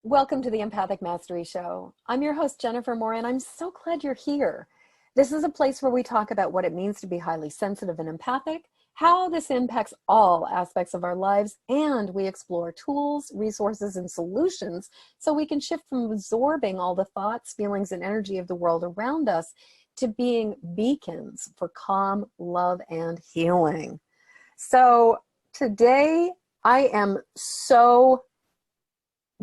Welcome to the Empathic Mastery Show. I'm your host, Jennifer Moore, and I'm so glad you're here. This is a place where we talk about what it means to be highly sensitive and empathic, how this impacts all aspects of our lives, and we explore tools, resources, and solutions so we can shift from absorbing all the thoughts, feelings, and energy of the world around us to being beacons for calm, love, and healing. So today I am so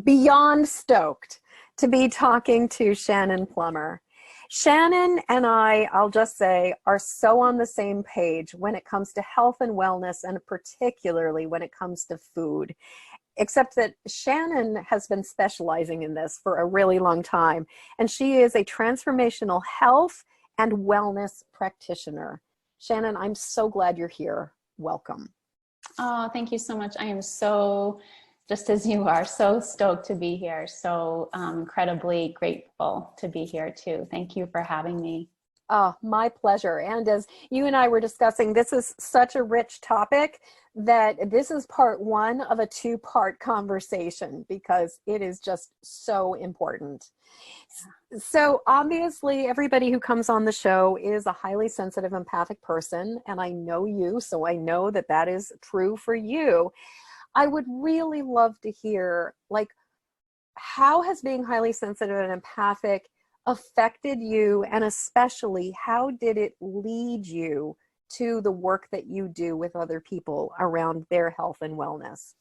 beyond stoked to be talking to Shannon Plummer. Shannon and I'll just say, are so on the same page when it comes to health and wellness, and particularly when it comes to food. Except that Shannon has been specializing in this for a really long time, and she is a transformational health and wellness practitioner. Shannon, I'm so glad you're here. Welcome. Oh, thank you so much. I am so, just as you are, so stoked to be here. So incredibly grateful to be here too. Thank you for having me. Oh, my pleasure. And as you and I were discussing, this is such a rich topic that this is part one of a two-part conversation because it is just so important. So obviously everybody who comes on the show is a highly sensitive, empathic person, and I know you, so I know that that is true for you. I would really love to hear, like, how has being highly sensitive and empathic affected you, and especially how did it lead you to the work that you do with other people around their health and wellness?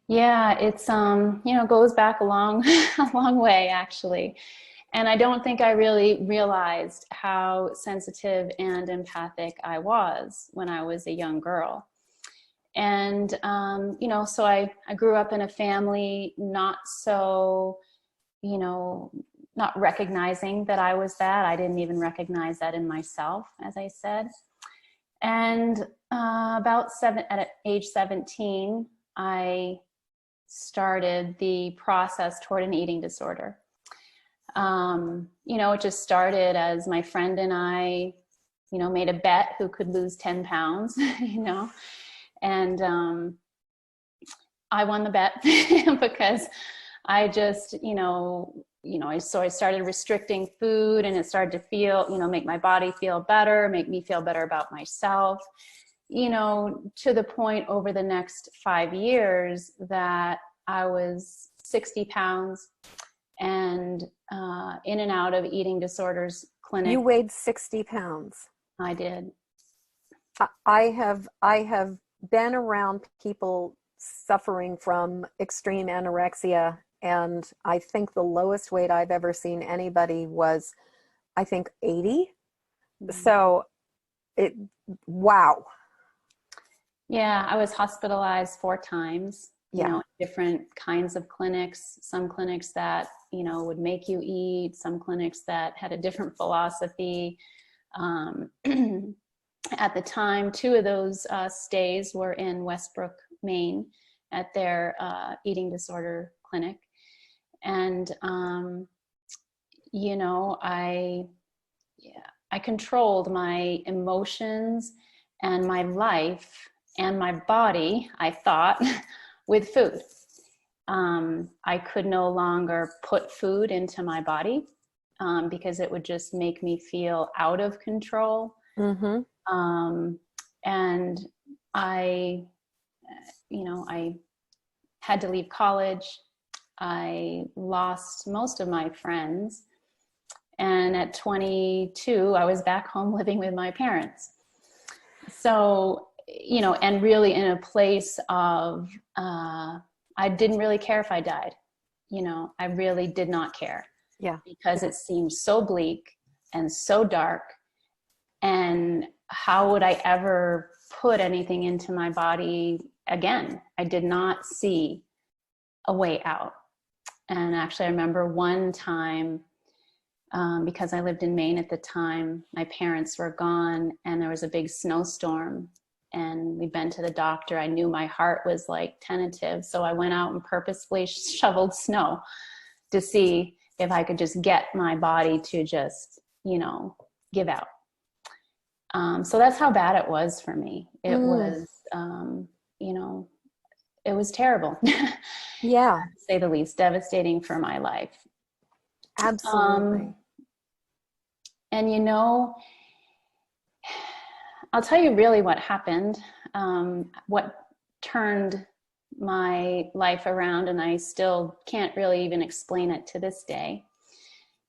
Yeah, it's goes back a long way actually. And I don't think I really realized how sensitive and empathic I was when I was a young girl. And, so I grew up in a family not so, not recognizing that I was that. I didn't even recognize that in myself, as I said. And at age 17, I started the process toward an eating disorder. It just started as my friend and I, made a bet who could lose 10 pounds, and I won the bet because I just, I started restricting food, and it started to feel, make my body feel better, make me feel better about myself, to the point over the next 5 years that I was 60 pounds and in and out of eating disorders clinic. You weighed 60 pounds. I did. I have been around people suffering from extreme anorexia, and I think the lowest weight I've ever seen anybody was, I think, 80. So wow. Yeah, I was hospitalized 4 times, different kinds of clinics, some clinics that, would make you eat, some clinics that had a different philosophy. At the time, 2 of those stays were in Westbrook, Maine, at their eating disorder clinic. And, I controlled my emotions and my life and my body, I thought, with food. I could no longer put food into my body because it would just make me feel out of control. Mm-hmm. And I had to leave college. I lost most of my friends. And at 22, I was back home living with my parents. So, and really in a place of, I didn't really care if I died. I really did not care. Yeah. Because it seemed so bleak and so dark. And how would I ever put anything into my body again? I did not see a way out. And actually, I remember one time, because I lived in Maine at the time, my parents were gone and there was a big snowstorm, and we'd been to the doctor. I knew my heart was like tentative. So I went out and purposefully shoveled snow to see if I could just get my body to just, give out. So that's how bad it was for me. It was, it it was terrible, to Yeah, say the least, devastating for my life. absolutely. And you know, I'll tell you really what happened, what turned my life around, and I still can't really even explain it to this day,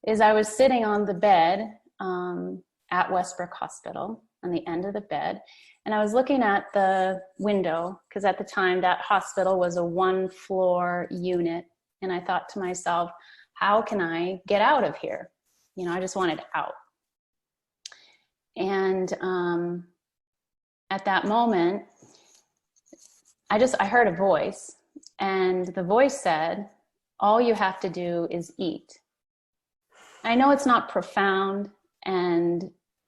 is I was sitting on the bed at Westbrook Hospital, on the end of the bed, and I was looking at the window, because at the time that hospital was a 1-floor unit, and I thought to myself, how can I get out of here? You know, I just wanted out. And at that moment, I heard a voice, and the voice said, all you have to do is eat. I know it's not profound,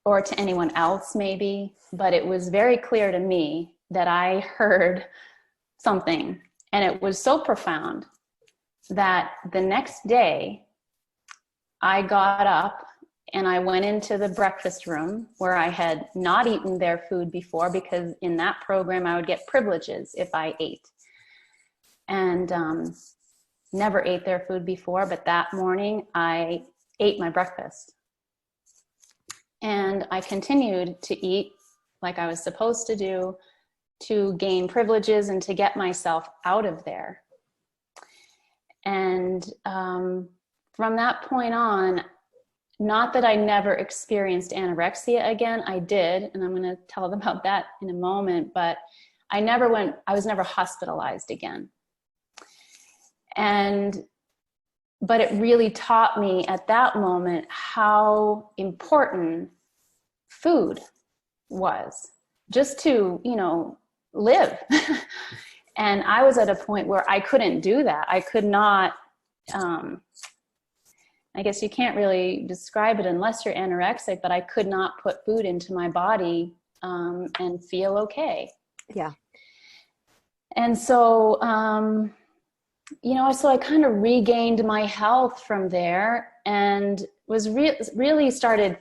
or to anyone else maybe, but it was very clear to me that I heard something, and it was so profound that the next day I got up and I went into the breakfast room where I had not eaten their food before, because in that program I would get privileges if I ate. And never ate their food before, but that morning I ate my breakfast. And I continued to eat like I was supposed to do, to gain privileges and to get myself out of there. And from that point on, not that I never experienced anorexia again, I did, and I'm going to tell them about that in a moment, but I was never hospitalized again. But it really taught me at that moment how important food was, just to, you know, live. And I was at a point where I couldn't do that. I could not, I guess you can't really describe it unless you're anorexic, but I could not put food into my body and feel okay. Yeah. And so, you know, so I kind of regained my health from there, and was really started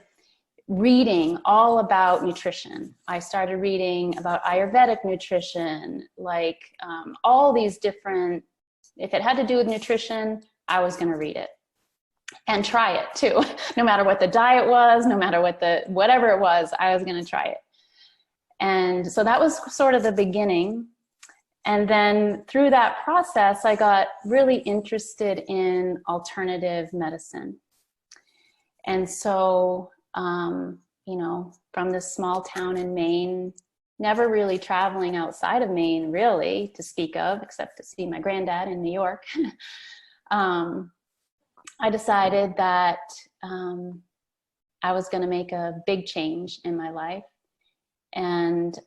reading all about nutrition. I started reading about Ayurvedic nutrition, like all these different, if it had to do with nutrition, I was going to read it and try it too. No matter what the diet was, no matter whatever it was, I was going to try it. And so that was sort of the beginning. And then through that process, I got really interested in alternative medicine. And so, you know, from this small town in Maine, never really traveling outside of Maine, really, to speak of, except to see my granddad in New York, I decided that I was going to make a big change in my life. And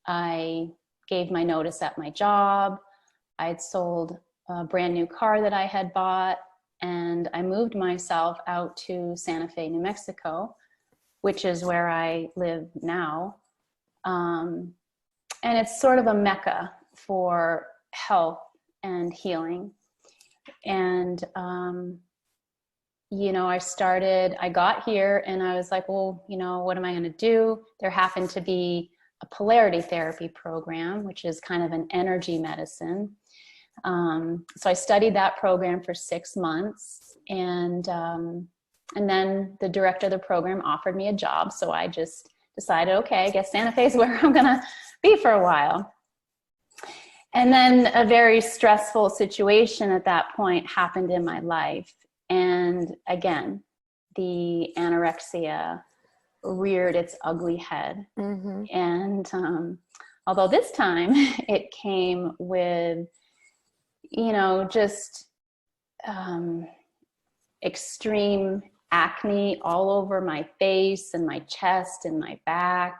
I gave my notice at my job. I had sold a brand new car that I had bought, and I moved myself out to Santa Fe, New Mexico, which is where I live now. And it's sort of a mecca for health and healing. And, you know, I got here and I was like, well, you know, what am I going to do? There happened to be a polarity therapy program, which is kind of an energy medicine. So I studied that program for 6 months, and then the director of the program offered me a job. So I just decided, okay, I guess Santa Fe is where I'm going to be for a while. And then a very stressful situation at that point happened in my life. And again, the anorexia reared its ugly head. Mm-hmm. And although this time it came with, you know, just extreme acne all over my face and my chest and my back.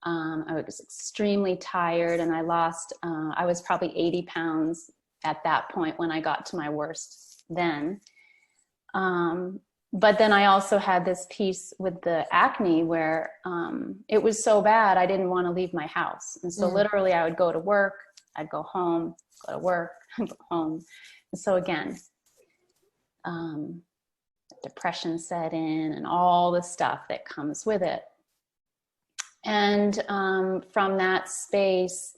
I was extremely tired, and I was probably 80 pounds at that point when I got to my worst then. But then I also had this piece with the acne where it was so bad I didn't want to leave my house. And so literally I would go to work, I'd go home, go to work, go home. And so again, depression set in and all the stuff that comes with it. And from that space,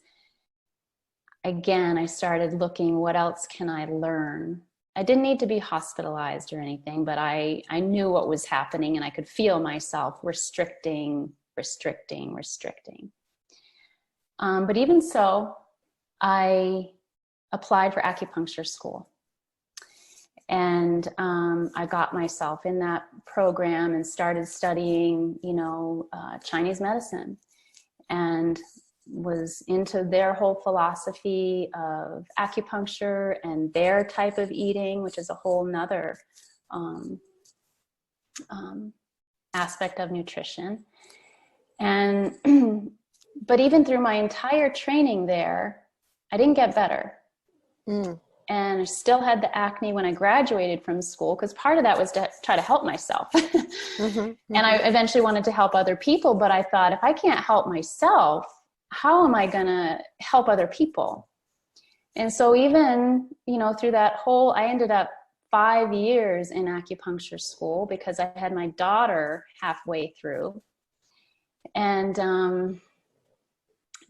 again, I started looking, what else can I learn? I didn't need to be hospitalized or anything, but I knew what was happening, and I could feel myself restricting. But even so, I applied for acupuncture school. And I got myself in that program and started studying, Chinese medicine, and was into their whole philosophy of acupuncture and their type of eating, which is a whole nother aspect of nutrition. And but even through my entire training there, I didn't get better. And I still had the acne when I graduated from school, because part of that was to try to help myself. And I eventually wanted to help other people, but I thought, if I can't help myself, how am I going to help other people? And so even, through that whole, I ended up 5 years in acupuncture school because I had my daughter halfway through, and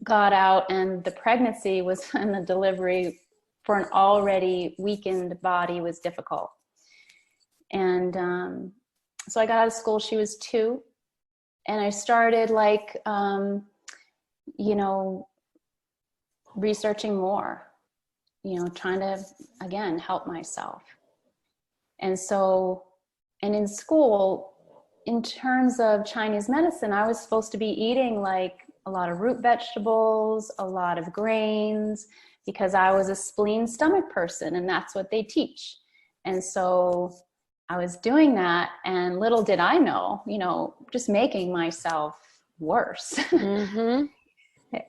got out, and the pregnancy was, and the delivery for an already weakened body was difficult. And so I got out of school, she was 2, and I started researching more, trying to, again, help myself. And so, and in school, in terms of Chinese medicine, I was supposed to be eating like a lot of root vegetables, a lot of grains, because I was a spleen stomach person, and that's what they teach. And so I was doing that, and little did I know, just making myself worse.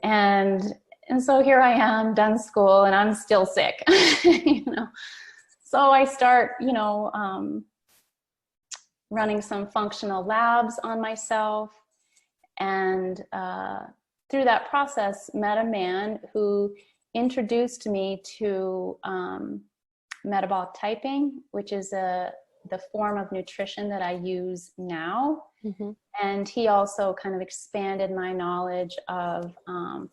And so here I am, done school, and I'm still sick. So I start, running some functional labs on myself, and through that process met a man who introduced me to metabolic typing, which is the form of nutrition that I use now. And he also kind of expanded my knowledge of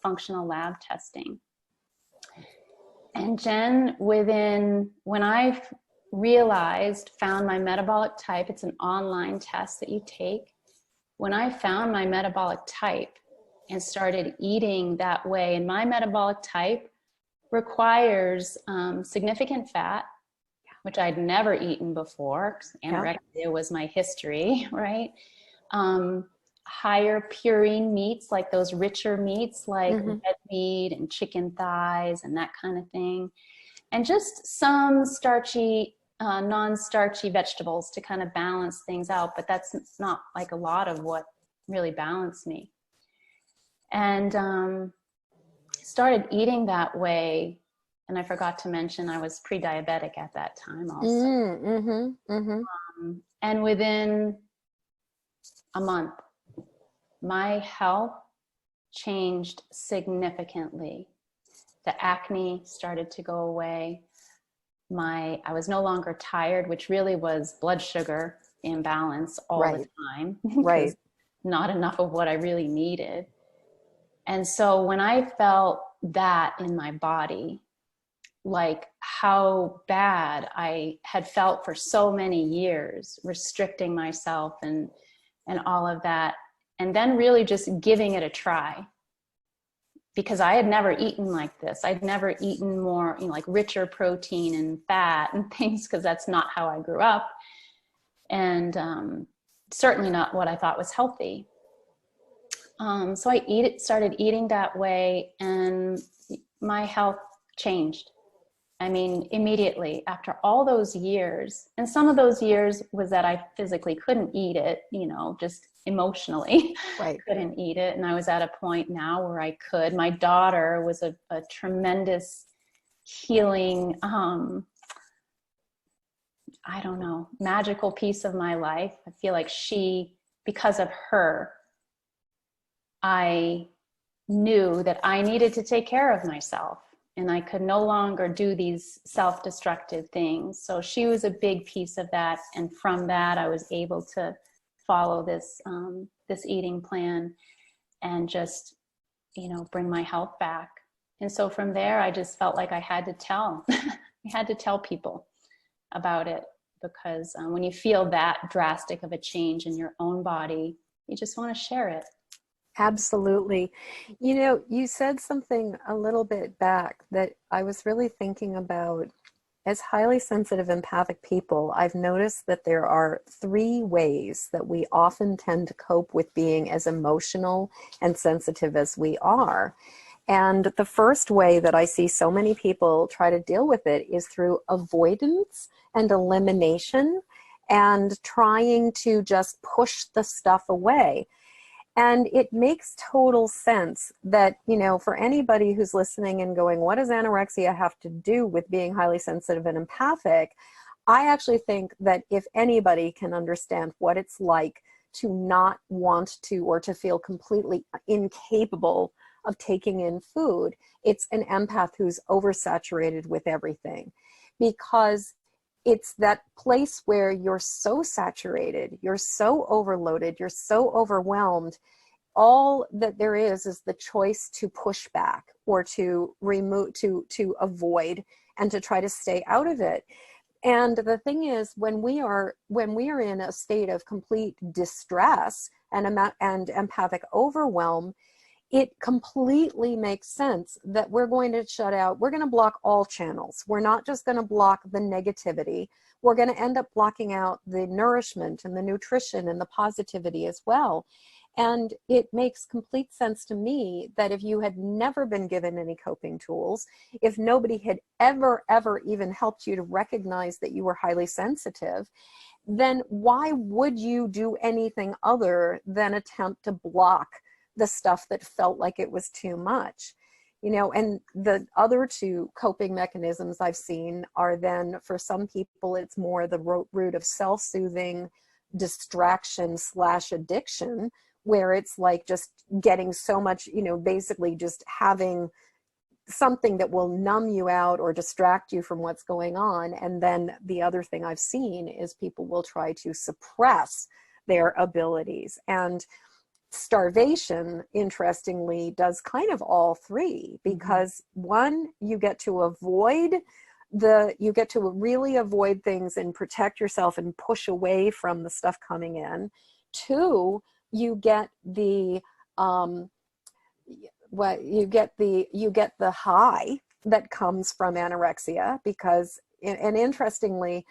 functional lab testing. And Jen, when I found my metabolic type, it's an online test that you take. When I found my metabolic type and started eating that way, and my metabolic type requires significant fat, which I'd never eaten before, because anorexia was my history, right? Higher purine meats, like those richer meats, like red meat and chicken thighs and that kind of thing. And just some starchy, non-starchy vegetables to kind of balance things out. But that's not like a lot of what really balanced me. And started eating that way. And I forgot to mention I was pre-diabetic at that time also. And within a month, my health changed significantly. The acne started to go away. I was no longer tired, which really was blood sugar imbalance all the time. Right. Not enough of what I really needed. And so when I felt that in my body, like how bad I had felt for so many years, restricting myself and all of that, and then really just giving it a try, because I had never eaten like this. I'd never eaten more, like richer protein and fat and things, because that's not how I grew up, and certainly not what I thought was healthy. So I started eating that way, and my health changed. I mean, immediately after all those years. And some of those years was that I physically couldn't eat it, just emotionally couldn't eat it. And I was at a point now where I could. My daughter was a tremendous healing, magical piece of my life. I feel like because of her, I knew that I needed to take care of myself, and I could no longer do these self-destructive things. So she was a big piece of that. And from that, I was able to follow this eating plan and just, bring my health back And so from there, I just felt like I had to tell, I had to tell people about it, because when you feel that drastic of a change in your own body, you just want to share it. Absolutely. You know, you said something a little bit back that I was really thinking about. As highly sensitive empathic people, I've noticed that there are 3 ways that we often tend to cope with being as emotional and sensitive as we are. And the first way that I see so many people try to deal with it is through avoidance and elimination and trying to just push the stuff away. And it makes total sense that, you know, for anybody who's listening and going, what does anorexia have to do with being highly sensitive and empathic? I actually think that if anybody can understand what it's like to not want to, or to feel completely incapable of taking in food, it's an empath who's oversaturated with everything. Because it's that place where you're so saturated, you're so overloaded, you're so overwhelmed. All that there is the choice to push back or to remove, to avoid, and to try to stay out of it. And the thing is, when we are in a state of complete distress and empathic overwhelm, it completely makes sense that we're going to shut out, we're going to block all channels. We're not just going to block the negativity. We're going to end up blocking out the nourishment and the nutrition and the positivity as well. And it makes complete sense to me that if you had never been given any coping tools, if nobody had ever even helped you to recognize that you were highly sensitive, then why would you do anything other than attempt to block the stuff that felt like it was too much? You know, and the other 2 coping mechanisms I've seen are then, for some people, it's more the root of self-soothing distraction / addiction, where it's like just getting so much, you know, basically just having something that will numb you out or distract you from what's going on. And then the other thing I've seen is people will try to suppress their abilities. And starvation, interestingly, does kind of all 3, because one, you get to really avoid things and protect yourself and push away from the stuff coming in. 2, you get the high that comes from anorexia, because, and interestingly,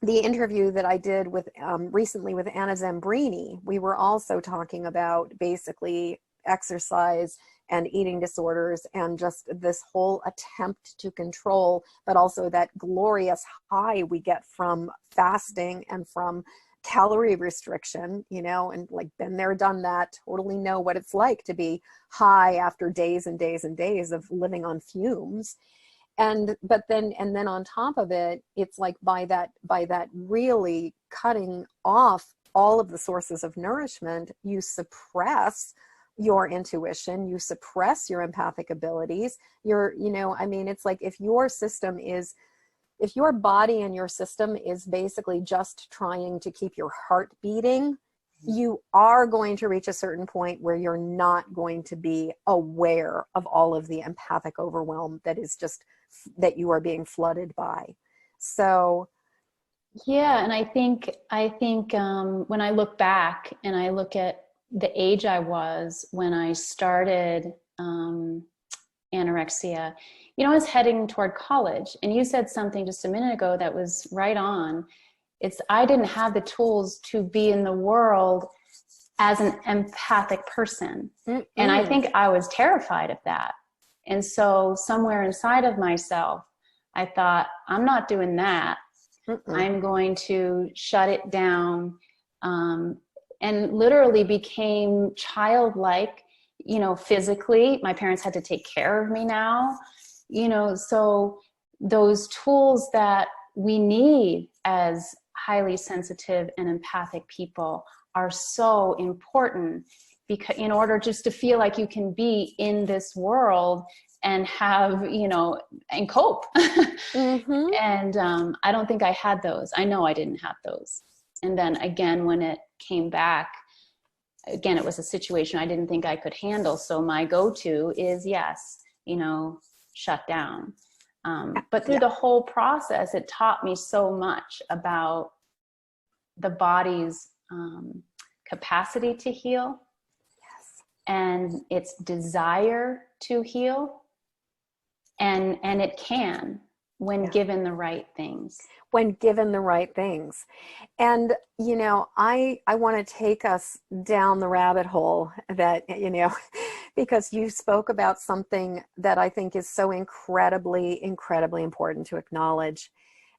the interview that I did with recently with Anna Zambrini, we were also talking about basically exercise and eating disorders and just this whole attempt to control, but also that glorious high we get from fasting and from calorie restriction, you know, and like been there, done that, totally know what it's like to be high after days and days and days of living on fumes. And then on top of it, it's like by that really cutting off all of the sources of nourishment, you suppress your intuition, you suppress your empathic abilities. It's like if your body and your system is basically just trying to keep your heart beating, you are going to reach a certain point where you're not going to be aware of all of the empathic overwhelm that you are being flooded by. So yeah, and I think when I look back and I look at the age I was when I started anorexia, I was heading toward college, and you said something just a minute ago that was right on. I didn't have the tools to be in the world as an empathic person. Mm-mm. And I think I was terrified of that. And so somewhere inside of myself, I thought, I'm not doing that. Mm-mm. I'm going to shut it down, and literally became childlike, physically. My parents had to take care of me now, so those tools that we need as highly sensitive and empathic people are so important, because in order just to feel like you can be in this world and have, and cope. Mm-hmm. And I don't think I had those. I know I didn't have those. And then again, when it came back, again, it was a situation I didn't think I could handle. So my go-to is, yes, you know, shut down. But through the whole process, it taught me so much about the body's capacity to heal, and its desire to heal, and it can, when given the right things. When given the right things. And, you know, I want to take us down the rabbit hole that, you know, because you spoke about something that I think is so incredibly, incredibly important to acknowledge.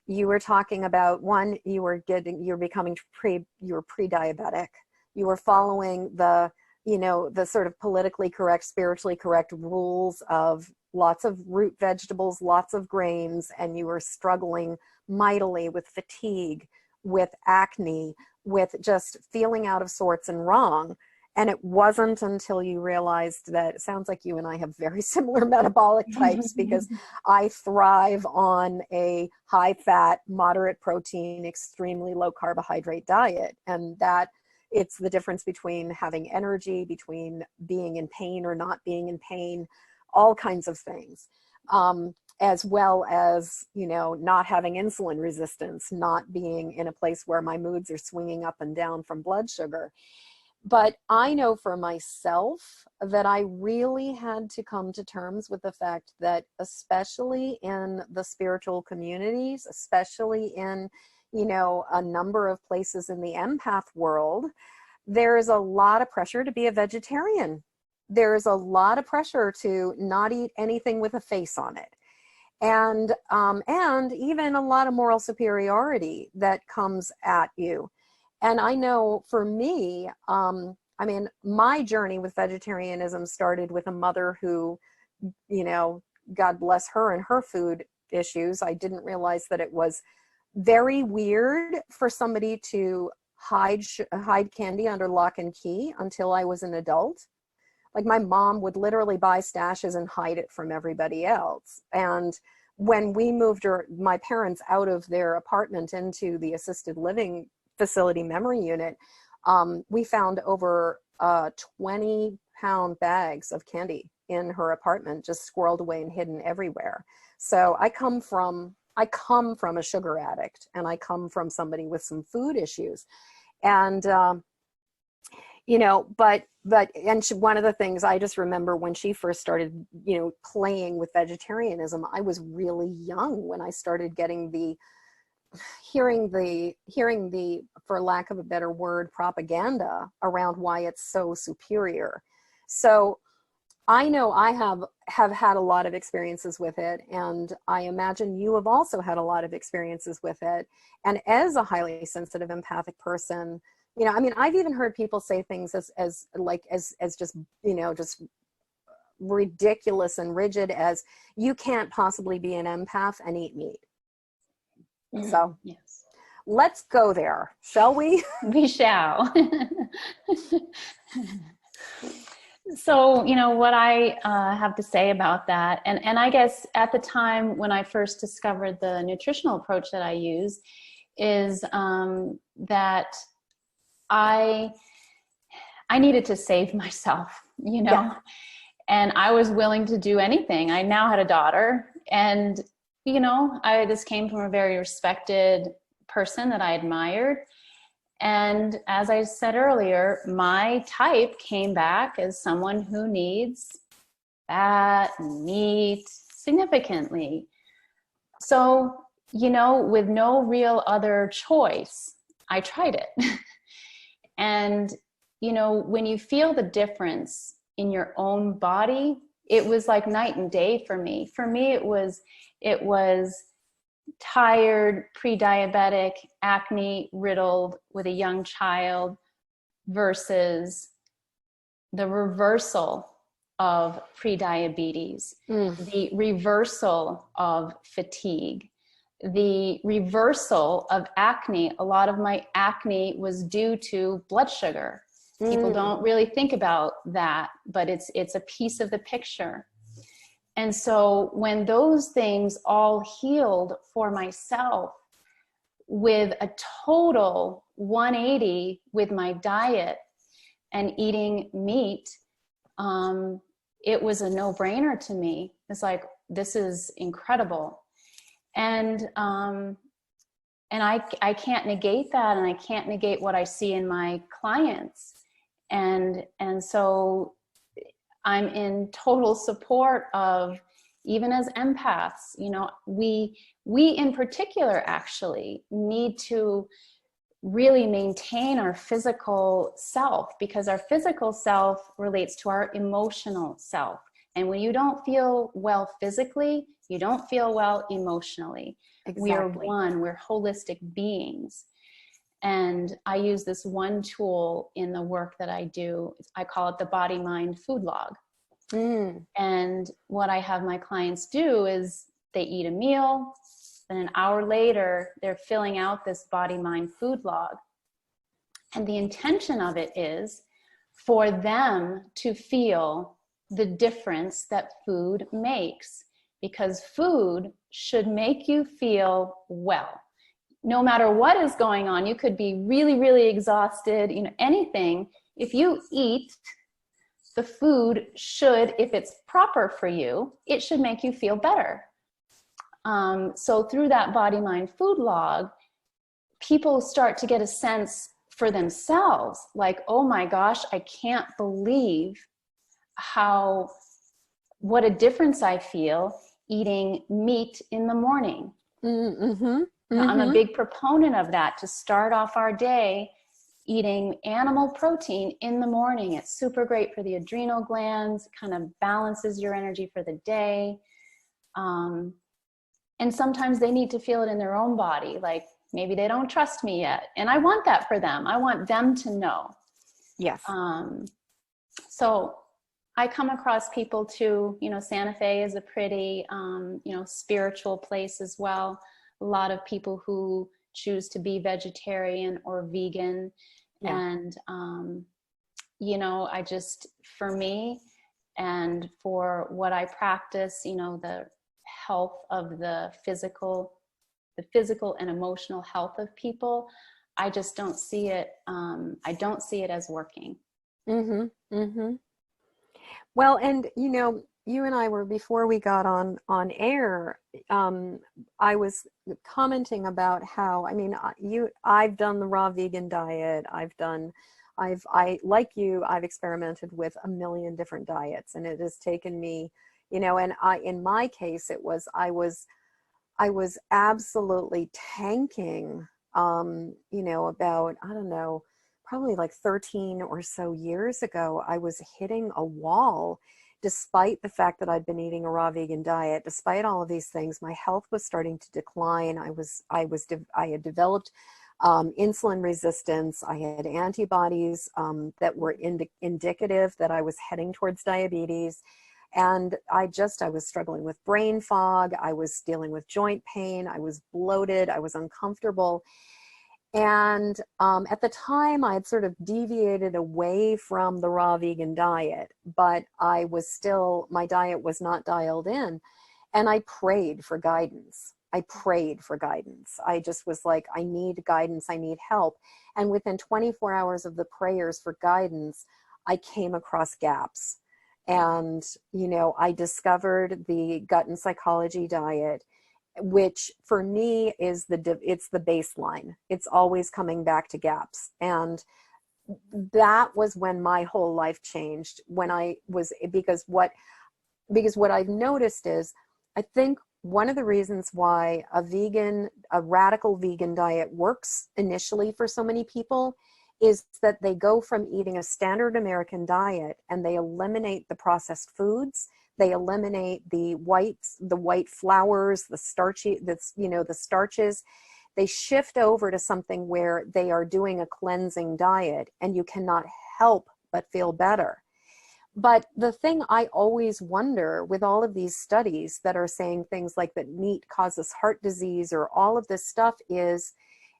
You were talking about, one, you were pre-diabetic. You were following the, you know, the sort of politically correct, spiritually correct rules of lots of root vegetables, lots of grains, and you were struggling mightily with fatigue, with acne, with just feeling out of sorts and wrong. And it wasn't until you realized that, it sounds like you and I have very similar metabolic types, because I thrive on a high fat, moderate protein, extremely low carbohydrate diet. And that it's the difference between having energy, between being in pain or not being in pain, all kinds of things. As well as, you know, not having insulin resistance, not being in a place where my moods are swinging up and down from blood sugar. But I know for myself that I really had to come to terms with the fact that, especially in the spiritual communities, especially in, you know, a number of places in the empath world, there is a lot of pressure to be a vegetarian. There is a lot of pressure to not eat anything with a face on it. And even a lot of moral superiority that comes at you. And I know for me, I mean, my journey with vegetarianism started with a mother who, you know, God bless her and her food issues. I didn't realize that it was very weird for somebody to hide candy under lock and key until I was an adult. Like, my mom would literally buy stashes and hide it from everybody else. And when we moved my parents out of their apartment into the assisted living facility memory unit, we found over 20-pound bags of candy in her apartment, just squirreled away and hidden everywhere. So I come from a sugar addict, and I come from somebody with some food issues. And you know, one of the things I just remember, when she first started, you know, playing with vegetarianism, I was really young when I started getting hearing the, for lack of a better word, propaganda around why it's so superior. So I know I have had a lot of experiences with it, and I imagine you have also had a lot of experiences with it. And as a highly sensitive empathic person, you know, I mean, I've even heard people say things as just, you know, just ridiculous and rigid as, you can't possibly be an empath and eat meat. So yes, let's go there, shall we? We shall. So, you know, what I have to say about that, and I guess at the time when I first discovered the nutritional approach that I use, is that I needed to save myself, you know. Yeah. And I was willing to do anything. I now had a daughter, and, you know, this came from a very respected person that I admired. And as I said earlier, my type came back as someone who needs fat and meat significantly. So, you know, with no real other choice, I tried it. And, you know, when you feel the difference in your own body, it was like night and day for me. For me, it was tired, pre-diabetic, acne riddled with a young child, versus the reversal of pre-diabetes, the reversal of fatigue, the reversal of acne. A lot of my acne was due to blood sugar. People don't really think about that, but it's a piece of the picture. And so when those things all healed for myself, with a total 180 with my diet and eating meat, it was a no-brainer to me. It's like, this is incredible. And I can't negate that, and I can't negate what I see in my clients. And so I'm in total support of, even as empaths, you know, we in particular actually need to really maintain our physical self, because our physical self relates to our emotional self. And when you don't feel well physically, you don't feel well emotionally. Exactly. We are one, we're holistic beings. And I use this one tool in the work that I do. I call it the body, mind, food log. And what I have my clients do is they eat a meal, then an hour later, they're filling out this body, mind, food log. And the intention of it is for them to feel the difference that food makes, because food should make you feel well. No matter what is going on, you could be really, really exhausted, you know, anything. If you eat, the food should, if it's proper for you, it should make you feel better. So through that body, mind, food log, people start to get a sense for themselves, like, oh my gosh, I can't believe what a difference I feel eating meat in the morning. Now, I'm a big proponent of that, to start off our day eating animal protein in the morning. It's super great for the adrenal glands, kind of balances your energy for the day. And sometimes they need to feel it in their own body, like maybe they don't trust me yet. And I want that for them. I want them to know. Yes. So I come across people too, you know, Santa Fe is a pretty, you know, spiritual place as well. A lot of people who choose to be vegetarian or vegan. Yeah. And, you know, for me and for what I practice, you know, the health of the physical and emotional health of people, I just don't see it. I don't see it as working. Well, and you know, you and I were, before we got on air, I was commenting about how, I mean, I've done the raw vegan diet. Like you, I've experimented with a million different diets, and it has taken me, you know, and in my case, I was absolutely tanking, you know, about, I don't know, probably like 13 or so years ago. I was hitting a wall, despite the fact that I'd been eating a raw vegan diet. Despite all of these things, my health was starting to decline. I had developed insulin resistance. I had antibodies that were indicative that I was heading towards diabetes. And I was struggling with brain fog. I was dealing with joint pain. I was bloated. I was uncomfortable. And at the time, I had sort of deviated away from the raw vegan diet, but my diet was not dialed in. And I prayed for guidance. I just was like, I need guidance. I need help. And within 24 hours of the prayers for guidance, I came across GAPS. And, you know, I discovered the gut and psychology diet, which for me is it's the baseline. It's always coming back to GAPS. And that was when my whole life changed, because what I've noticed is, I think one of the reasons why a radical vegan diet works initially for so many people is that they go from eating a standard American diet and they eliminate the processed foods. They eliminate the white flours, the starches. They shift over to something where they are doing a cleansing diet, and you cannot help but feel better. But the thing I always wonder with all of these studies that are saying things like that meat causes heart disease or all of this stuff is,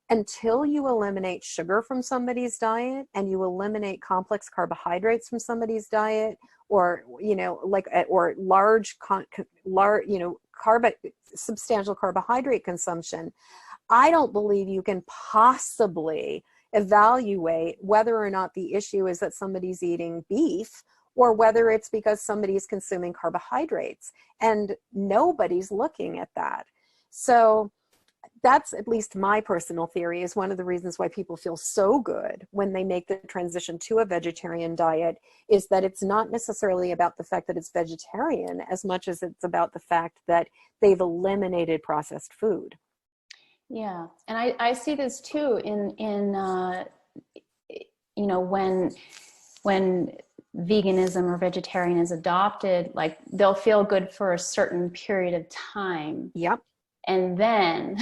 until you eliminate sugar from somebody's diet and you eliminate complex carbohydrates from somebody's diet, or, you know, like, or substantial carbohydrate consumption, I don't believe you can possibly evaluate whether or not the issue is that somebody's eating beef or whether it's because somebody's consuming carbohydrates, and nobody's looking at that. So that's at least my personal theory, is one of the reasons why people feel so good when they make the transition to a vegetarian diet, is that it's not necessarily about the fact that it's vegetarian as much as it's about the fact that they've eliminated processed food. Yeah, and I see this too in you know, when veganism or vegetarian is adopted, like they'll feel good for a certain period of time. Yep. And then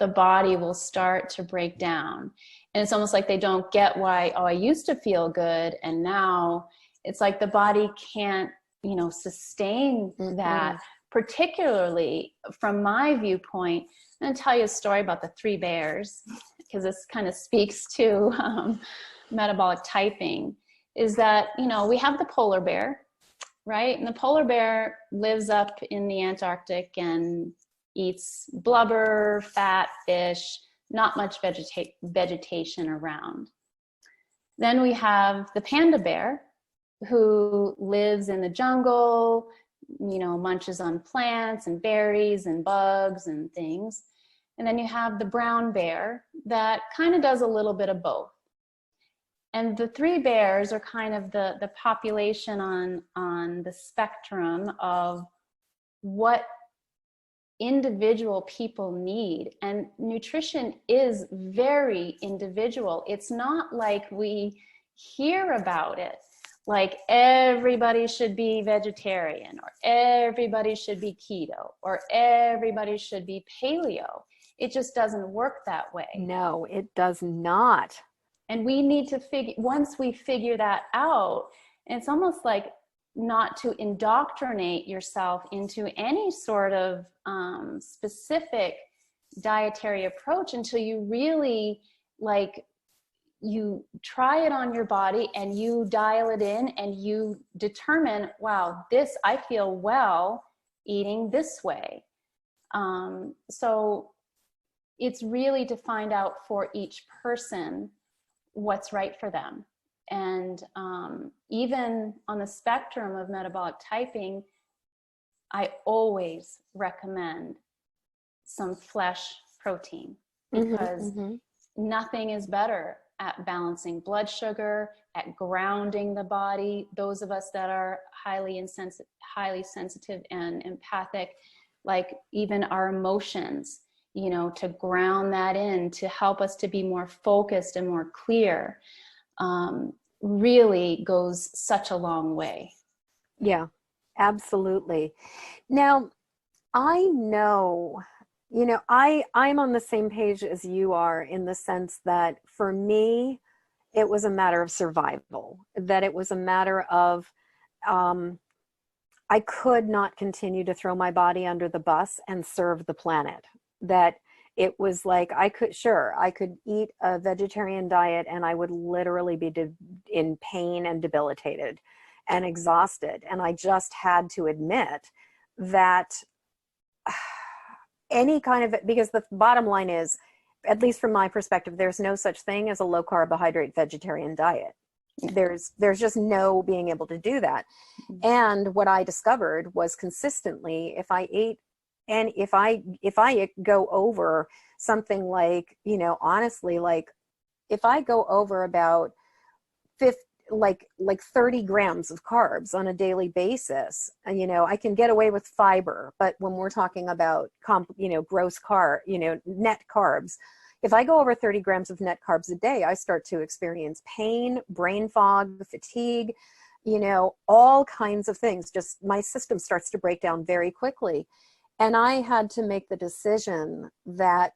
the body will start to break down. And it's almost like they don't get why, oh, I used to feel good, and now it's like the body can't, you know, sustain that. Particularly from my viewpoint, I'm going to tell you a story about the three bears, because this kind of speaks to metabolic typing, is that, you know, we have the polar bear, right? And the polar bear lives up in the Antarctic and eats blubber, fat, fish, not much vegetation around. Then we have the panda bear, who lives in the jungle, you know, munches on plants and berries and bugs and things. And then you have the brown bear that kind of does a little bit of both. And the three bears are kind of the population on the spectrum of what individual people need. And nutrition is very individual. It's not like we hear about it, like everybody should be vegetarian, or everybody should be keto, or everybody should be paleo. It just doesn't work that way. No, it does not. And we need to once we figure that out, it's almost like not to indoctrinate yourself into any sort of specific dietary approach until you really, like, you try it on your body and you dial it in and you determine, wow, I feel well eating this way. So it's really to find out for each person what's right for them. And even on the spectrum of metabolic typing, I always recommend some flesh protein, because nothing is better at balancing blood sugar, at grounding the body. Those of us that are highly sensitive and empathic, like even our emotions, you know, to ground that in, to help us to be more focused and more clear, really goes such a long way. Yeah, absolutely. Now, I know, you know, I'm on the same page as you are, in the sense that for me, it was a matter of survival, that it was a matter of, I could not continue to throw my body under the bus and serve the planet. That it was like, I could eat a vegetarian diet and I would literally be in pain and debilitated and exhausted. And I just had to admit that any kind of, because the bottom line is, at least from my perspective, there's no such thing as a low carbohydrate vegetarian diet. There's just no being able to do that. And what I discovered was, consistently, if I ate, and if I go over something like, you know, honestly, like if I go over about 30 grams of carbs on a daily basis, and, you know, I can get away with fiber, but when we're talking about, you know, gross carb, you know, net carbs, if I go over 30 grams of net carbs a day, I start to experience pain, brain fog, fatigue, you know, all kinds of things. Just my system starts to break down very quickly. And I had to make the decision that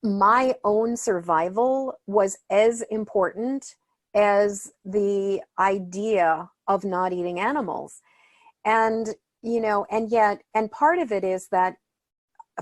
my own survival was as important as the idea of not eating animals. And, you know, and part of it is that,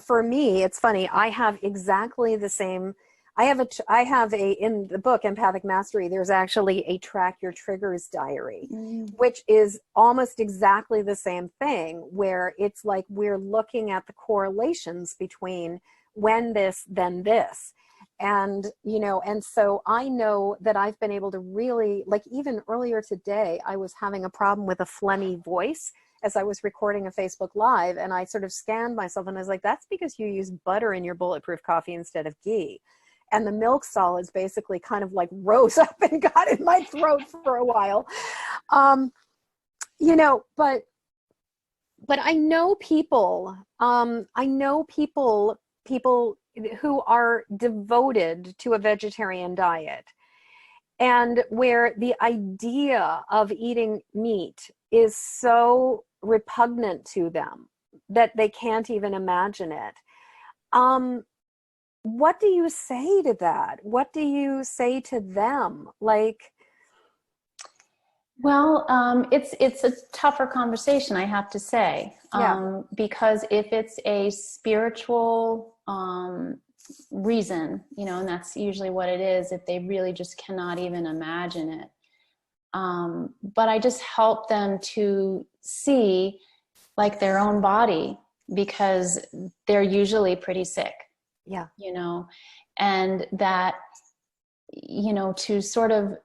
for me, it's funny, I have exactly the same, I have in the book, Empathic Mastery, there's actually a track your triggers diary, which is almost exactly the same thing, where it's like we're looking at the correlations between when this, then this. And, and so I know that I've been able to really, like even earlier today, I was having a problem with a phlegmy voice as I was recording a Facebook Live, and I sort of scanned myself and I was like, that's because you use butter in your bulletproof coffee instead of ghee. And the milk solids basically kind of like rose up and got in my throat for a while. But I know people, people who are devoted to a vegetarian diet, and where the idea of eating meat is so repugnant to them that they can't even imagine it. What do you say to that? What do you say to them? Like, Well, it's a tougher conversation, I have to say, yeah, because if it's a spiritual reason, and that's usually what it is, if they really just cannot even imagine it. But I just help them to see like their own body, because they're usually pretty sick. yeah, And that, to sort of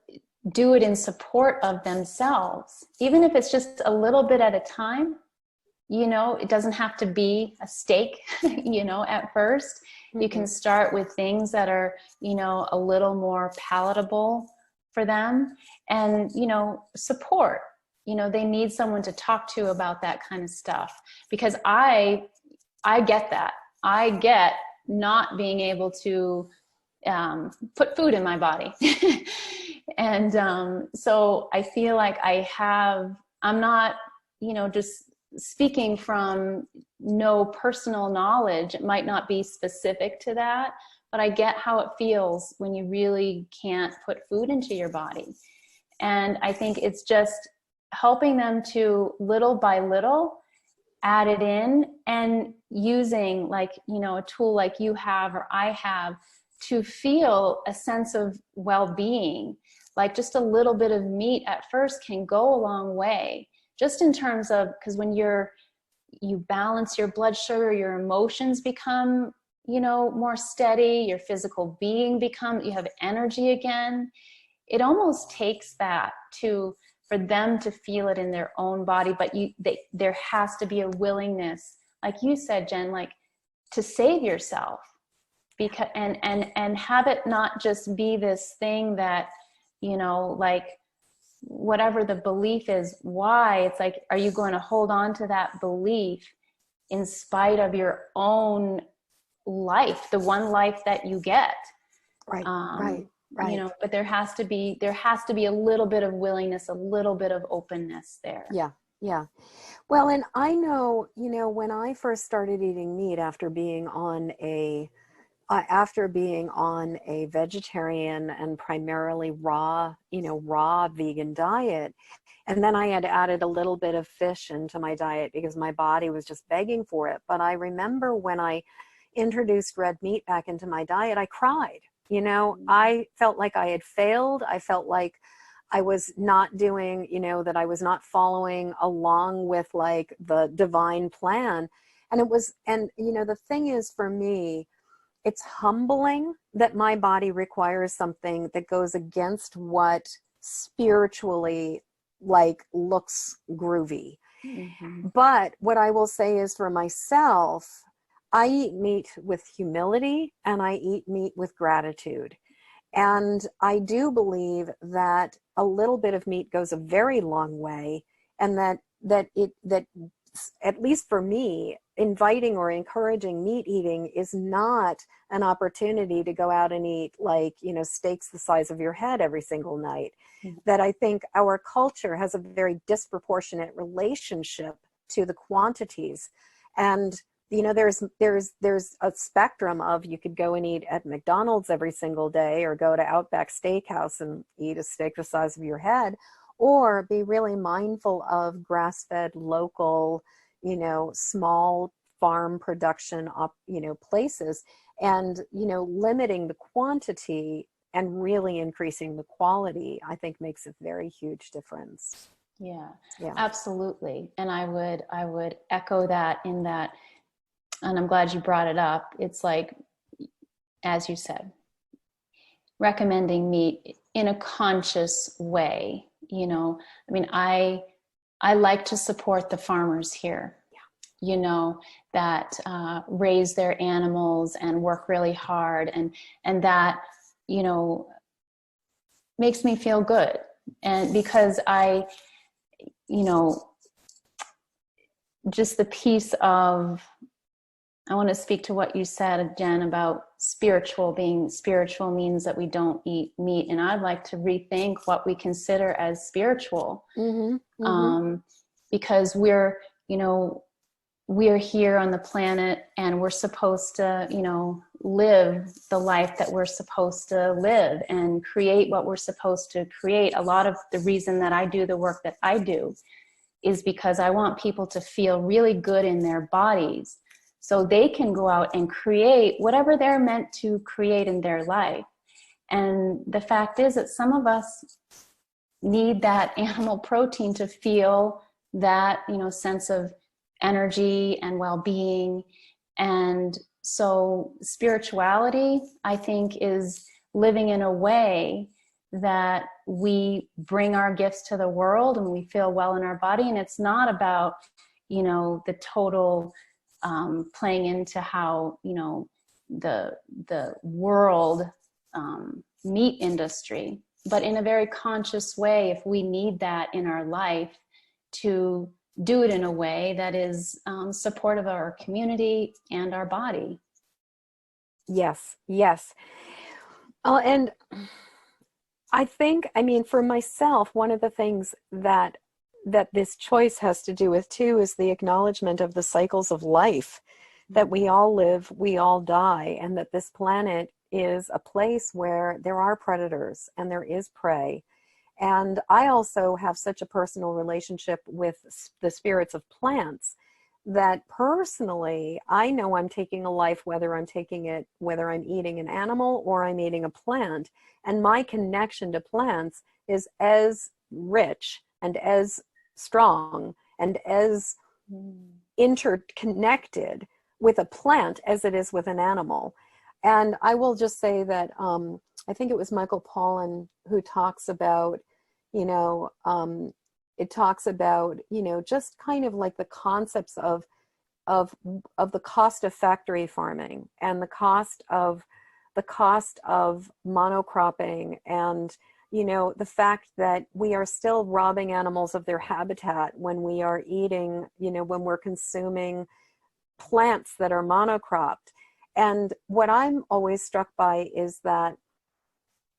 do it in support of themselves, even if it's just a little bit at a time. It doesn't have to be a steak, at first. Mm-hmm. You can start with things that are, a little more palatable for them, and, support. They need someone to talk to about that kind of stuff, because I get that. I get not being able to put food in my body. And so I feel like I'm not, just speaking from no personal knowledge. It might not be specific to that, but I get how it feels when you really can't put food into your body. And I think it's just helping them to, little by little, add it in, and using like, a tool like you have or I have, to feel a sense of well-being. Like just a little bit of meat at first can go a long way, just in terms of, because when you balance your blood sugar, your emotions become, more steady, your physical being you have energy again. It almost takes that for them to feel it in their own body, but there has to be a willingness, like you said, Jen, like to save yourself, because and have it not just be this thing that, like whatever the belief is, why it's like, are you going to hold on to that belief in spite of your own life, the one life that you get? right. But there has to be a little bit of willingness, a little bit of openness there. Yeah. Well, and I know, when I first started eating meat after being on a vegetarian and primarily raw vegan diet, and then I had added a little bit of fish into my diet because my body was just begging for it. But I remember when I introduced red meat back into my diet, I cried. I felt like I had failed. I felt like I was not doing, that I was not following along with like the divine plan. And the thing is, for me, it's humbling that my body requires something that goes against what spiritually like looks groovy. Mm-hmm. But what I will say is, for myself, I eat meat with humility and I eat meat with gratitude. And I do believe that a little bit of meat goes a very long way, and that at least for me, inviting or encouraging meat eating is not an opportunity to go out and eat like, steaks the size of your head every single night. Mm-hmm. That I think our culture has a very disproportionate relationship to the quantities. And there's a spectrum of, you could go and eat at McDonald's every single day, or go to Outback Steakhouse and eat a steak the size of your head, or be really mindful of grass-fed, local, small farm production places, and limiting the quantity and really increasing the quality, I think makes a very huge difference. Yeah, absolutely. And I would echo that, in that, and I'm glad you brought it up. It's like, as you said, recommending meat in a conscious way. You know, I mean, I like to support the farmers here, you know, that raise their animals and work really hard, and that, you know, makes me feel good. And because you know, just the piece of, I want to speak to what you said, Jen, about spiritual. Being spiritual means that we don't eat meat. And I'd like to rethink what we consider as spiritual. Because we're, you know, we're here on the planet and we're supposed to, you know, live the life that we're supposed to live and create what we're supposed to create. A lot of the reason that I do the work that I do is because I want people to feel really good in their bodies, so they can go out and create whatever they're meant to create in their life. And the fact is that some of us need that animal protein to feel that, you know, sense of energy and well-being. And so spirituality, I think, is living in a way that we bring our gifts to the world and we feel well in our body. And it's not about, you know, the total playing into how, you know, the world meat industry, but in a very conscious way. If we need that in our life, to do it in a way that is supportive of our community and our body. Yes, yes. And I think, I mean, for myself, one of the things that this choice has to do with too is the acknowledgement of the cycles of life, that we all live, we all die, and that this planet is a place where there are predators and there is prey. And I also have such a personal relationship with the spirits of plants that personally, I know I'm taking a life, whether I'm eating an animal or I'm eating a plant. And my connection to plants is as rich and as strong and as interconnected with a plant as it is with an animal. And I will just say that I think it was Michael Pollan who talks about, you know, it talks about, you know, just kind of like the concepts of the cost of factory farming and the cost of monocropping, and, you know, the fact that we are still robbing animals of their habitat when we are eating, you know, when we're consuming plants that are monocropped. And what I'm always struck by is that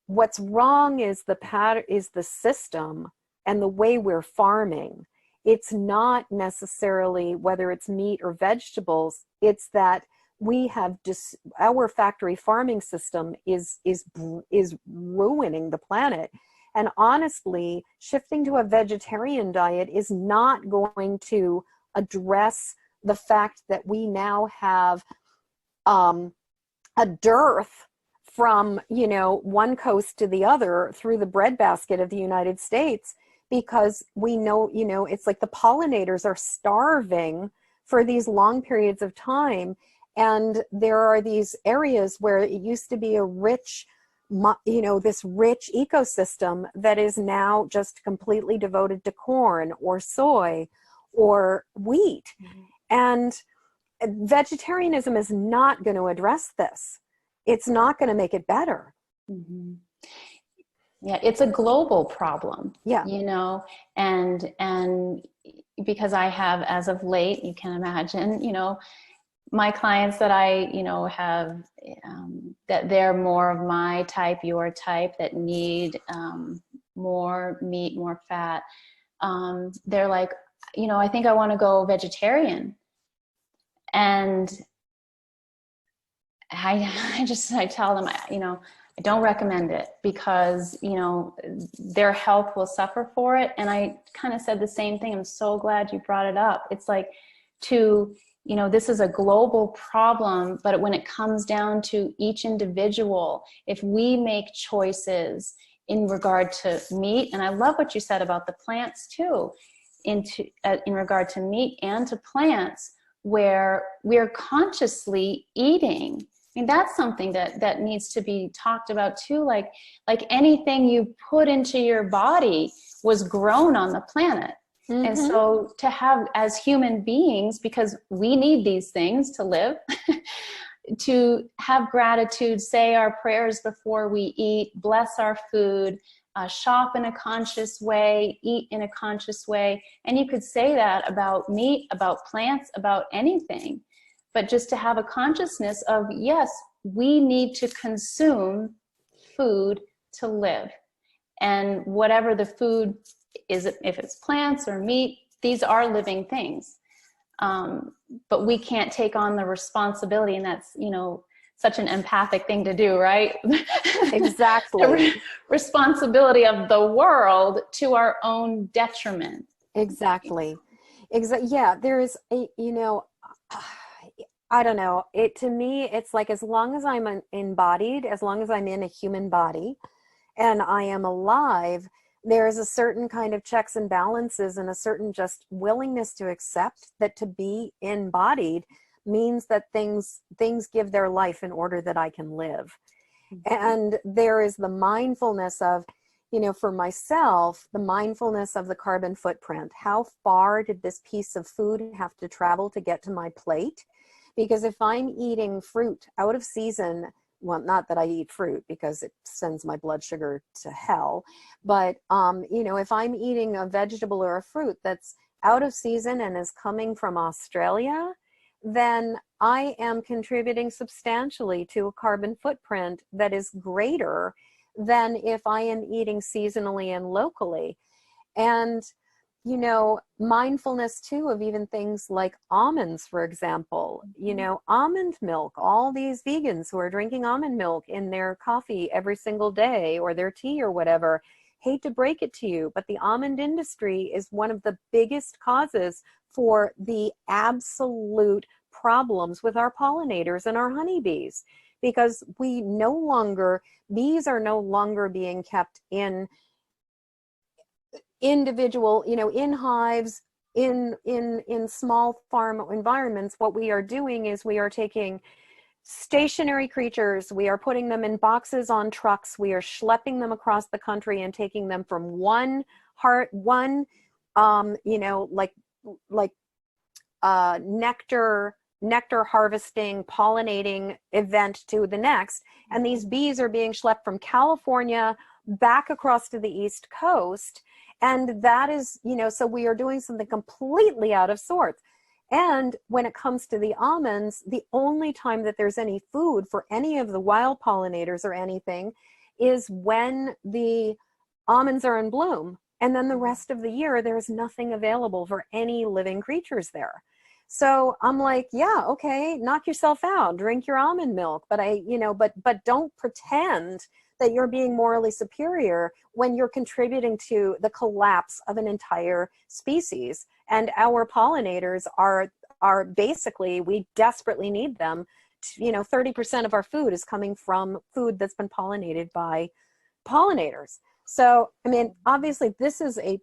what's wrong is the system and the way we're farming. It's not necessarily whether it's meat or vegetables. It's that we have our factory farming system is ruining the planet. And honestly, shifting to a vegetarian diet is not going to address the fact that we now have a dearth from, you know, one coast to the other through the breadbasket of the United States, because we know, you know, it's like the pollinators are starving for these long periods of time. And there are these areas where it used to be a rich, you know, this rich ecosystem that is now just completely devoted to corn or soy or wheat. And vegetarianism is not going to address this. It's not going to make it better. Yeah, it's a global problem. Yeah. You know, and because I have, as of late, you can imagine, you know, my clients that I, you know, have, that they're more of my type, your type, that need more meat, more fat. They're like, you know, I think I want to go vegetarian. And I tell them, you know, I don't recommend it because, you know, their health will suffer for it. And I kind of said the same thing. I'm so glad you brought it up. It's like, you know, this is a global problem, but when it comes down to each individual, if we make choices in regard to meat, and I love what you said about the plants too, in regard to meat and to plants, where we're consciously eating. mean, that's something that needs to be talked about too. Like anything you put into your body was grown on the planet. And so to have, as human beings, because we need these things to live, to have gratitude, say our prayers before we eat, bless our food, shop in a conscious way, eat in a conscious way. And you could say that about meat, about plants, about anything. But just to have a consciousness of, yes, we need to consume food to live. And whatever the food is, if it's plants or meat, these are living things. But we can't take on the responsibility, and that's, you know, such an empathic thing to do, right? Exactly. The responsibility of the world to our own detriment. Exactly. Yeah, there is a, you know, I don't know. To me, it's like, as long as I'm embodied, as long as I'm in a human body and I am alive, there is a certain kind of checks and balances and a certain just willingness to accept that to be embodied means that things give their life in order that I can live. And there is the mindfulness of, you know, for myself, the mindfulness of the carbon footprint. How far did this piece of food have to travel to get to my plate? Because if I'm eating fruit out of season, well, not that I eat fruit because it sends my blood sugar to hell, but, you know, if I'm eating a vegetable or a fruit that's out of season and is coming from Australia, then I am contributing substantially to a carbon footprint that is greater than if I am eating seasonally and locally. And, you know, mindfulness too of even things like almonds, for example, you know, almond milk, all these vegans who are drinking almond milk in their coffee every single day or their tea or whatever. Hate to break it to you, but the almond industry is one of the biggest causes for the absolute problems with our pollinators and our honeybees, because bees are no longer being kept in individual, you know, in hives, in small farm environments. What we are doing is we are taking stationary creatures, we are putting them in boxes on trucks, we are schlepping them across the country and taking them from one you know, like nectar harvesting, pollinating event to the next. And these bees are being schlepped from California back across to the East Coast. And that is, you know, so we are doing something completely out of sorts. And when it comes to the almonds, the only time that there's any food for any of the wild pollinators or anything is when the almonds are in bloom. And then the rest of the year, there's nothing available for any living creatures there. So I'm like, yeah, okay, knock yourself out, drink your almond milk. But but don't pretend that you're being morally superior when you're contributing to the collapse of an entire species. And our pollinators are basically, we desperately need them. 30% of our food is coming from food that's been pollinated by pollinators. So, I mean, obviously this is a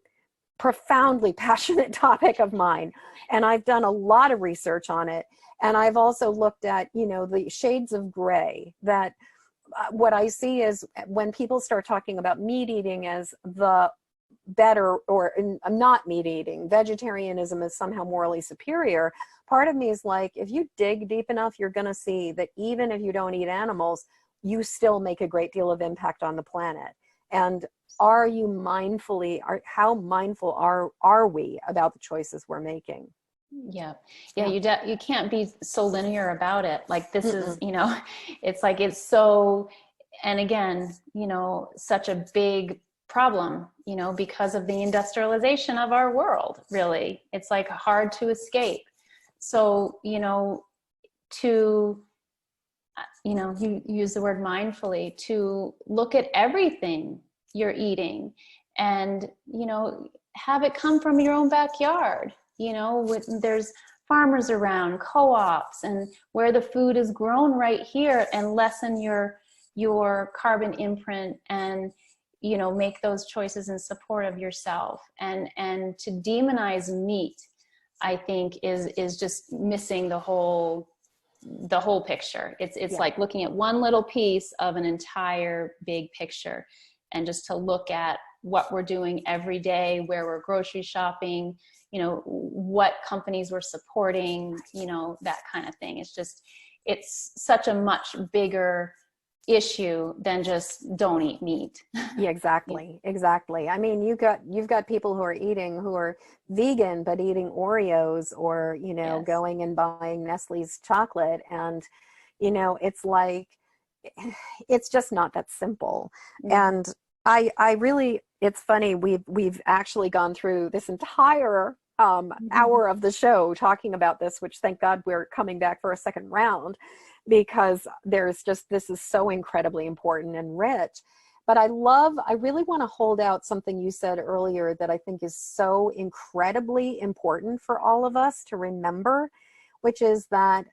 profoundly passionate topic of mine, and I've done a lot of research on it. And I've also looked at, the shades of gray that what I see is when people start talking about meat eating as the better, or not meat eating, vegetarianism is somehow morally superior. Part of me is like, if you dig deep enough, you're going to see that even if you don't eat animals, you still make a great deal of impact on the planet. And are you how mindful are we about the choices we're making? Yeah. You can't be so linear about it. Like this is, it's like, it's so, and again, such a big problem, because of the industrialization of our world, really. It's like hard to escape. So, you use the word mindfully, to look at everything you're eating and, have it come from your own backyard. There's farmers around, co-ops, and where the food is grown right here, and lessen your carbon imprint, and make those choices in support of yourself. And to demonize meat, I think is just missing the whole the whole picture. It's like looking at one little piece of an entire big picture, and just to look at what we're doing every day, where we're grocery shopping, you know, what companies we're supporting, you know, that kind of thing. It's such a much bigger issue than just don't eat meat. Yeah, exactly. Exactly. I mean, you've got people who are vegan, but eating Oreos, or, you know, Yes. going and buying Nestle's chocolate. And, you know, it's like, it's just not that simple. Mm-hmm. And I really, it's funny. We've actually gone through this entire hour of the show talking about this, which thank God we're coming back for a second round, because this is so incredibly important and rich. But I really want to hold out something you said earlier that I think is so incredibly important for all of us to remember, which is that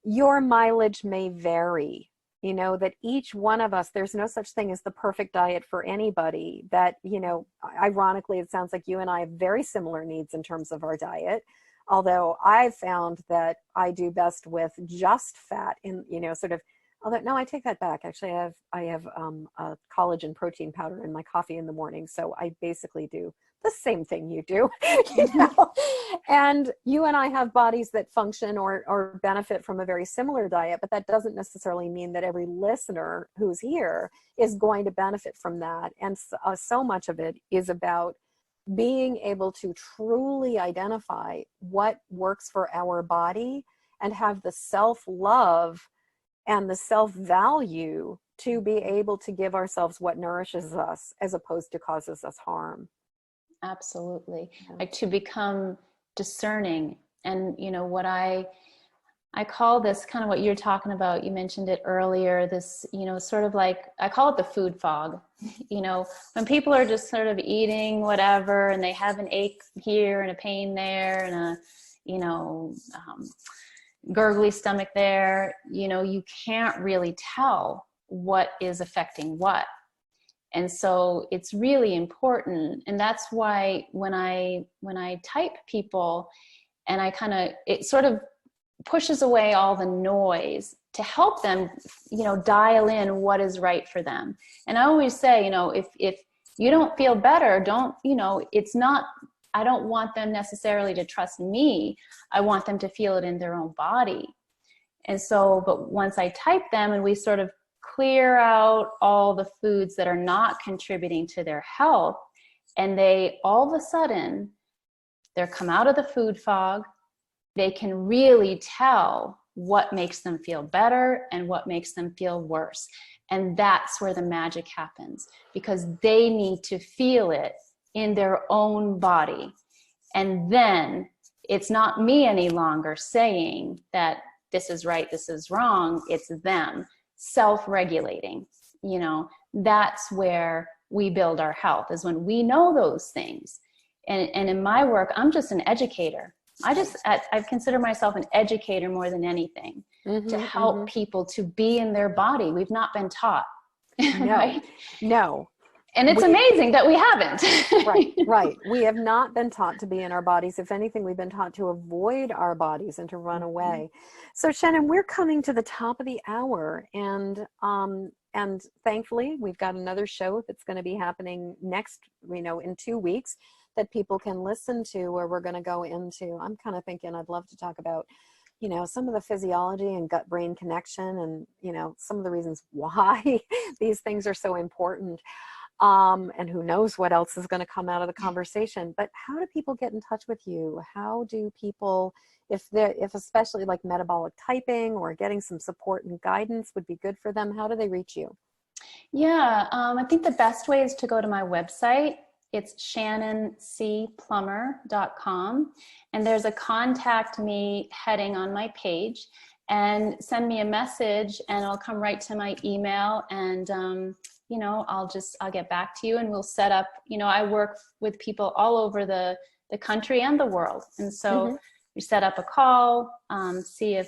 your mileage may vary. You know, that each one of us, there's no such thing as the perfect diet for anybody. That, you know, ironically, it sounds like you and I have very similar needs in terms of our diet. Although I've found that I do best with just fat in, you know, sort of, although, no, I take that back. Actually, I have a collagen protein powder in my coffee in the morning. So I basically do the same thing you do, you know? And you and I have bodies that function or benefit from a very similar diet, but that doesn't necessarily mean that every listener who's here is going to benefit from that. And so much of it is about being able to truly identify what works for our body and have the self-love and the self-value to be able to give ourselves what nourishes us as opposed to causes us harm. Absolutely. Yeah. Like to become discerning. And, you know, what I call this kind of what you're talking about, you mentioned it earlier, this, you know, sort of like, I call it the food fog. You know, when people are just sort of eating whatever, and they have an ache here and a pain there and a, you know, gurgly stomach there, you know, you can't really tell what is affecting what. And so it's really important. And that's why when I type people, and it sort of pushes away all the noise to help them, you know, dial in what is right for them. And I always say, you know, if you don't feel better, don't, you know, it's not, I don't want them necessarily to trust me. I want them to feel it in their own body. And so, but once I type them and we sort of clear out all the foods that are not contributing to their health, and they all of a sudden, they're come out of the food fog, they can really tell what makes them feel better and what makes them feel worse. And that's where the magic happens, because they need to feel it in their own body. And then it's not me any longer saying that this is right, this is wrong. It's them self-regulating. You know, that's where we build our health, is when we know those things. And in my work, I'm just an educator. I consider myself an educator more than anything, to help people to be in their body. We've not been taught. No, right? No. And it's amazing that we haven't. Right. We have not been taught to be in our bodies. If anything, we've been taught to avoid our bodies and to run away. So Shannon, we're coming to the top of the hour, and thankfully we've got another show that's going to be happening next, you know, in 2 weeks, that people can listen to, where we're going to go into, I'm kind of thinking I'd love to talk about, you know, some of the physiology and gut-brain connection, and, you know, some of the reasons why these things are so important. And who knows what else is going to come out of the conversation. But how do people get in touch with you? How do people, if especially like metabolic typing or getting some support and guidance would be good for them, how do they reach you? Yeah, I think the best way is to go to my website. It's shannoncplummer.com. And there's a contact me heading on my page, and send me a message and it'll come right to my email. And, you know, I'll get back to you, and we'll set up, you know, I work with people all over the country and the world. And so we set up a call, see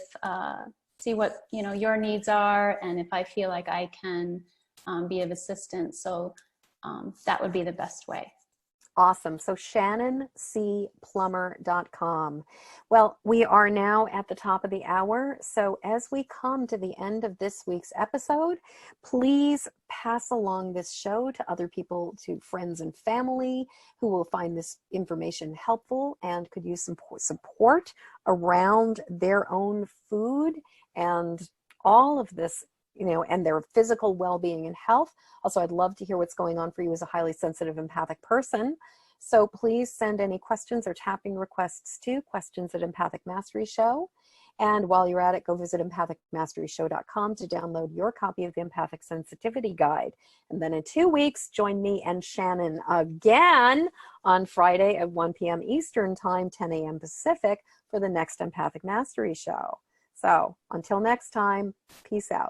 what, you know, your needs are, and if I feel like I can be of assistance. So that would be the best way. Awesome. So ShannonCPlummer.com. Well, we are now at the top of the hour. So as we come to the end of this week's episode, please pass along this show to other people, to friends and family who will find this information helpful and could use some support around their own food and all of this, and their physical well-being and health. Also, I'd love to hear what's going on for you as a highly sensitive empathic person. So please send any questions or tapping requests to questions@Empathic Mastery Show. And while you're at it, go visit empathicmasteryshow.com to download your copy of the Empathic Sensitivity Guide. And then in 2 weeks, join me and Shannon again on Friday at 1 p.m. Eastern Time, 10 a.m. Pacific for the next Empathic Mastery Show. So until next time, peace out.